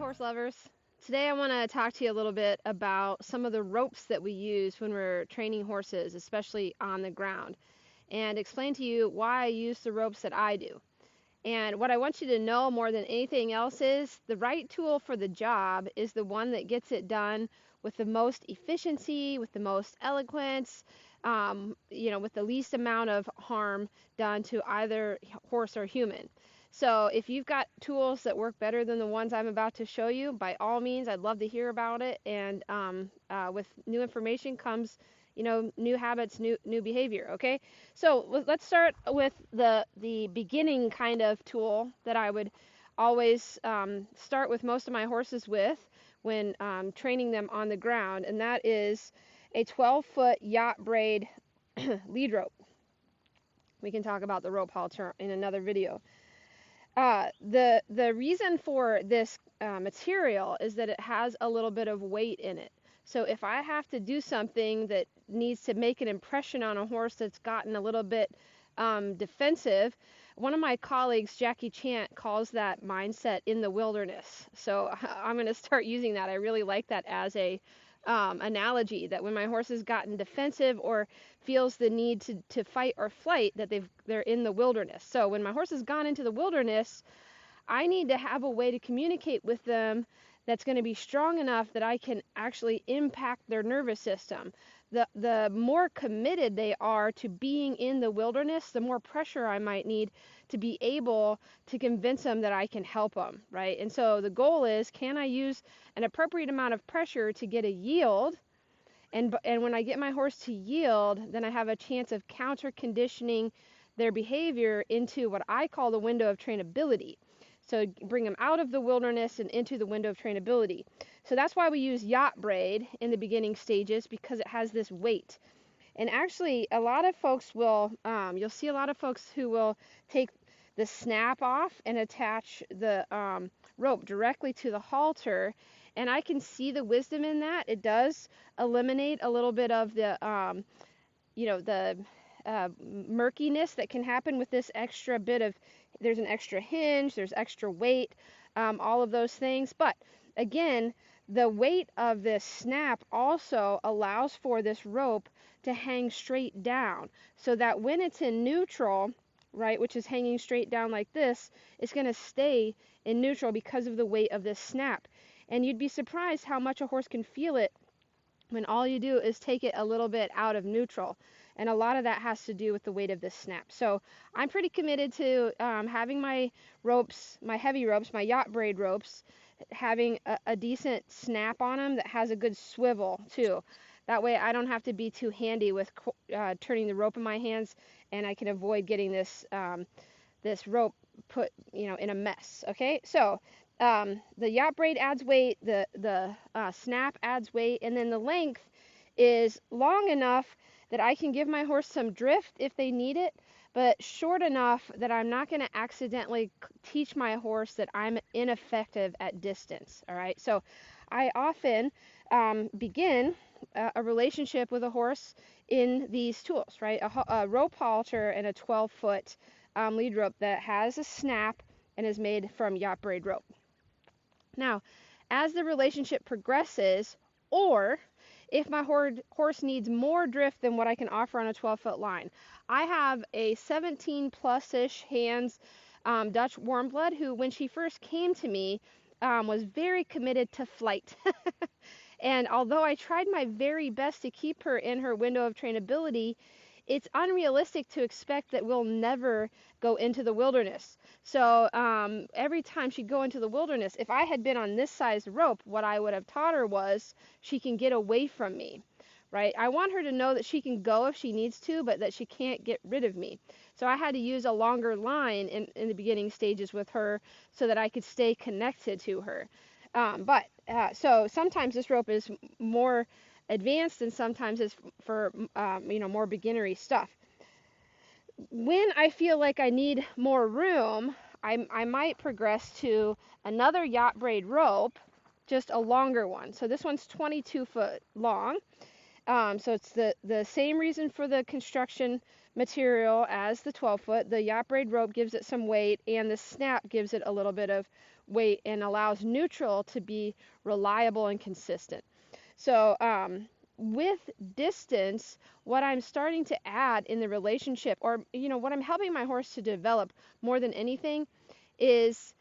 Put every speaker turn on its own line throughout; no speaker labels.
horse lovers. Today I want to talk to you a little bit about some of the ropes that we use when we're training horses, especially on the ground, and explain to you why I use the ropes that I do. And what I want you to know more than anything else is the right tool for the job is the one that gets it done with the most efficiency, with the most eloquence, with the least amount of harm done to either horse or human. So if you've got tools that work better than the ones I'm about to show you, by all means, I'd love to hear about it. And with new information comes, new habits, new behavior. Okay, so let's start with the beginning kind of tool that I would always start with most of my horses with when training them on the ground, and that is a 12-foot yacht braid lead rope. We can talk about the rope halter in another video. The reason for this material is that it has a little bit of weight in it. So if I have to do something that needs to make an impression on a horse that's gotten a little bit defensive, one of my colleagues, Jackie Chant, calls that mindset in the wilderness. So I'm going to start using that. I really like that as a analogy, that when my horse has gotten defensive or feels the need to fight or flight, that they're in the wilderness. So when my horse has gone into the wilderness, I need to have a way to communicate with them that's going to be strong enough that I can actually impact their nervous system. The more committed they are to being in the wilderness, the more pressure I might need to be able to convince them that I can help them, right? And so the goal is, can I use an appropriate amount of pressure to get a yield? And when I get my horse to yield, then I have a chance of counter conditioning their behavior into what I call the window of trainability. So bring them out of the wilderness and into the window of trainability. So that's why we use yacht braid in the beginning stages, because it has this weight. And actually, a lot of folks will, you'll see a lot of folks who will take the snap off and attach the rope directly to the halter. And I can see the wisdom in that. It does eliminate a little bit of the, the murkiness that can happen with this extra bit of, there's an extra hinge, there's extra weight, all of those things. But again, the weight of this snap also allows for this rope to hang straight down, so that when it's in neutral, right, which is hanging straight down like this, it's going to stay in neutral because of the weight of this snap. And you'd be surprised how much a horse can feel it when all you do is take it a little bit out of neutral. And a lot of that has to do with the weight of this snap. So I'm pretty committed to having my ropes, my heavy ropes, my yacht braid ropes, having a decent snap on them that has a good swivel too. That way I don't have to be too handy with turning the rope in my hands, and I can avoid getting this this rope put in a mess. Okay, so the yacht braid adds weight, the snap adds weight, and then the length is long enough that I can give my horse some drift if they need it, but short enough that I'm not going to accidentally teach my horse that I'm ineffective at distance. All right, so I often begin a relationship with a horse in these tools, right? A rope halter and a 12-foot lead rope that has a snap and is made from yacht braid rope. Now, as the relationship progresses, or if my horse needs more drift than what I can offer on a 12-foot line, I have a 17-plus-ish hands Dutch warm blood who, when she first came to me, was very committed to flight. And although I tried my very best to keep her in her window of trainability, it's unrealistic to expect that we'll never go into the wilderness. So every time she'd go into the wilderness, if I had been on this size rope, what I would have taught her was she can get away from me, right? I want her to know that she can go if she needs to, but that she can't get rid of me. So I had to use a longer line in the beginning stages with her so that I could stay connected to her. So sometimes this rope is more advanced, and sometimes it's for more beginnery stuff. When I feel like I need more room, I might progress to another yacht braid rope, just a longer one. So this one's 22 foot long. So it's the same reason for the construction material as the 12-foot. The yacht braid rope gives it some weight, and the snap gives it a little bit of weight and allows neutral to be reliable and consistent. So with distance, what I'm starting to add in the relationship, or what I'm helping my horse to develop more than anything, is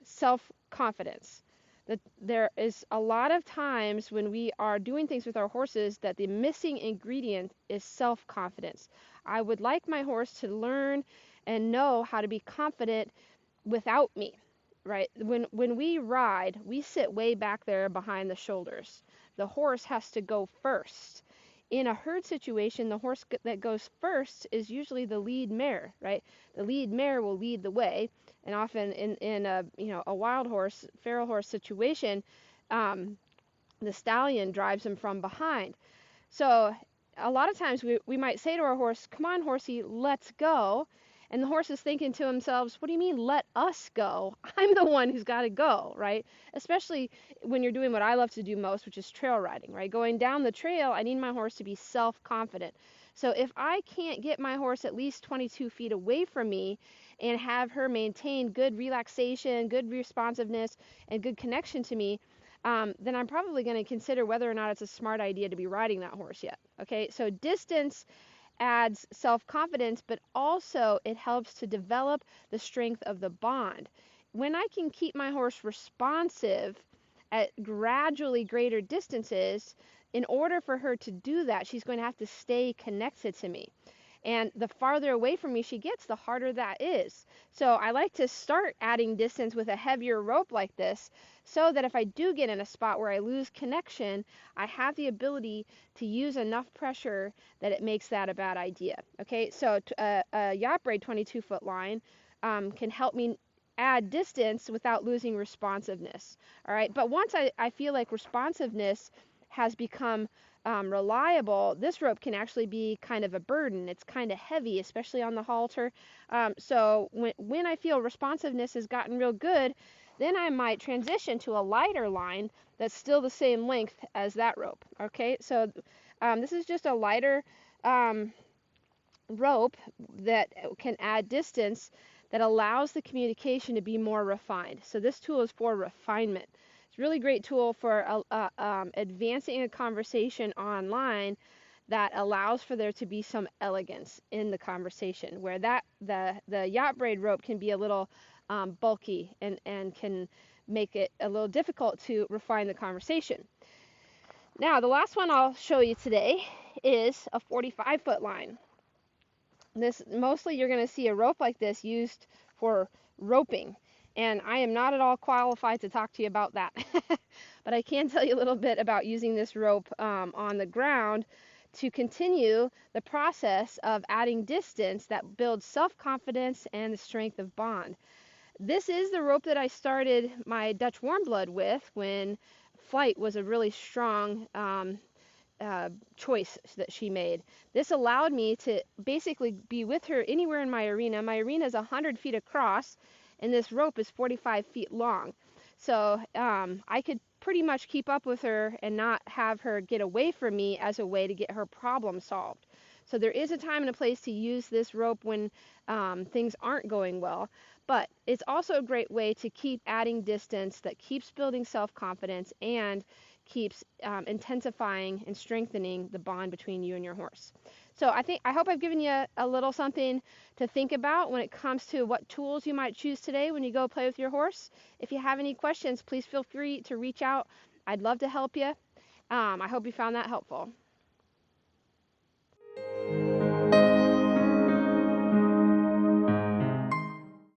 self-confidence. That there is a lot of times when we are doing things with our horses that the missing ingredient is self-confidence. I would like my horse to learn and know how to be confident without me, right? When we ride, we sit way back there behind the shoulders. The horse has to go first. In a herd situation, the horse that goes first is usually the lead mare, right? The lead mare will lead the way, and often in a wild horse, feral horse situation, the stallion drives him from behind. So a lot of times we might say to our horse, "Come on, horsey, let's go." And the horse is thinking to himself, "What do you mean, let us go? I'm the one who's got to go," right? Especially when you're doing what I love to do most, which is trail riding, right? Going down the trail, I need my horse to be self-confident. So if I can't get my horse at least 22 feet away from me and have her maintain good relaxation, good responsiveness, and good connection to me, then I'm probably going to consider whether or not it's a smart idea to be riding that horse yet. Okay, so distance adds self-confidence, but also it helps to develop the strength of the bond. When I can keep my horse responsive at gradually greater distances, in order for her to do that, she's going to have to stay connected to me. And the farther away from me she gets, the harder that is. So I like to start adding distance with a heavier rope like this, so that if I do get in a spot where I lose connection, I have the ability to use enough pressure that it makes that a bad idea. Okay, so a yacht braid 22-foot line can help me add distance without losing responsiveness. All right, but once I feel like responsiveness has become reliable, this rope can actually be kind of a burden. It's kind of heavy, especially on the halter. So when I feel responsiveness has gotten real good, then I might transition to a lighter line that's still the same length as that rope. Okay, so this is just a lighter rope that can add distance that allows the communication to be more refined. So this tool is for refinement. It's a really great tool for advancing a conversation online that allows for there to be some elegance in the conversation, where the yacht braid rope can be a little bulky and can make it a little difficult to refine the conversation. Now, the last one I'll show you today is a 45-foot line. Mostly you're going to see a rope like this used for roping, and I am not at all qualified to talk to you about that. But I can tell you a little bit about using this rope on the ground to continue the process of adding distance that builds self-confidence and the strength of bond. This is the rope that I started my Dutch warm blood with when flight was a really strong choice that she made. This allowed me to basically be with her anywhere in my arena. My arena is 100 feet across, and this rope is 45 feet long. So I could pretty much keep up with her and not have her get away from me as a way to get her problem solved. So there is a time and a place to use this rope when things aren't going well, but it's also a great way to keep adding distance that keeps building self-confidence and keeps intensifying and strengthening the bond between you and your horse. So I hope I've given you a little something to think about when it comes to what tools you might choose today when you go play with your horse. If you have any questions, please feel free to reach out. I'd love to help you. I hope you found that helpful.